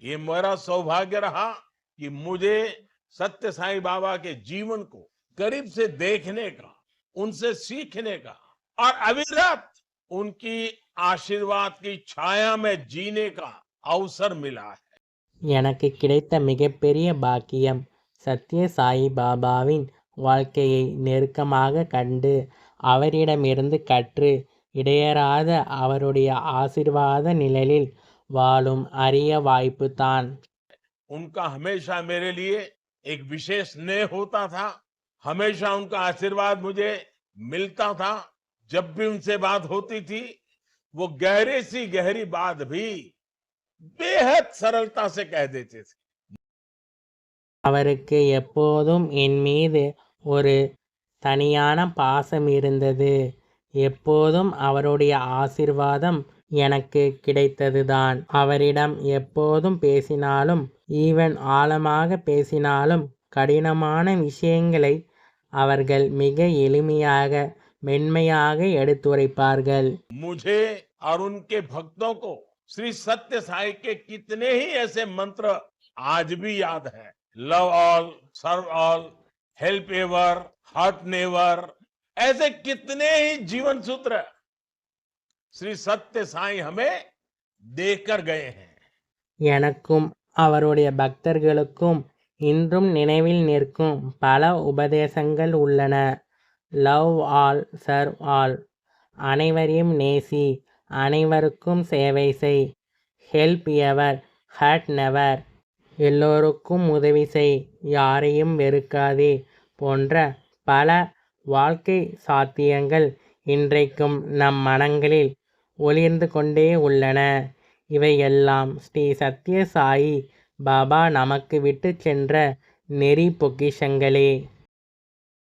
ये मेरा सौभाग्य रहा कि मुझे सत्य साईं बाबा के जीवन को करीब से देखने का, उनसे सीखने का और अविरत उनकी आशीर्वाद की छाया में जीने का अवसर मिला है। எனக்கு கிடைத்த மிகப்பெரிய பாக்கியம் சத்ய சாயி பாபாவின் வாழ்க்கையை நெருக்கமாக கண்டு அவரிடமிருந்து கற்று இடையறாத அவருடைய ஆசீர்வாத நிழலில் வாழும் அரிய வாய்ப்பு தான். उनका हमेशा मेरे लिए एक विशेष स्नेह होता था। हमेशा उनका आशीर्वाद मुझे मिलता था। जब भी उनसे बात होती थी, वो गहरी सी गहरी बात भी बेहद सरलता से कह देते थे। அவருக்கு எப்போதும் என் மீது ஒரு தனியான பாசம் இருந்தது. எப்போதும் அவருடைய ஆசீர்வாதம் எனக்கு கிடைத்ததுதான். அவரிடம் எப்போதும் பேசினாலும், ஈவன் ஆழமாக பேசினாலும், கடினமான விஷயங்களை அவர்கள் மிக எளிமையாக மென்மையாக எடுத்துரைப்பார்கள். मुझे और उनके भक्तों को श्री सत्य साई के कितने ही ऐसे मंत्र आज भी याद है। Love all, serve all, help ever, hurt never, ऐसे कितने ही जीवन सूत्र श्री सत्य साई हमें देकर गए हैं। எனக்கும் அவருடைய பக்தர்களுக்கும் இன்றும் நினைவில் நிற்கும் பல உபதேசங்கள் உள்ளன. லவ் ஆல், சர்வ் ஆல், அனைவரையும் நேசி, அனைவருக்கும் சேவை செய், ஹெல்ப் எவர், ஹர்ட் நெவர், எல்லோருக்கும் உதவி செய், யாரையும் வெறுக்காதே போன்ற பல வாழ்க்கை சாத்தியங்கள் இன்றைக்கும் நம் மனங்களில் ஒளிர்ந்து கொண்டே உள்ளன. இவையெல்லாம் ஸ்ரீ சத்ய சாயி பாபா நமக்கு விட்டு சென்ற நெறி பொக்கிஷங்களே.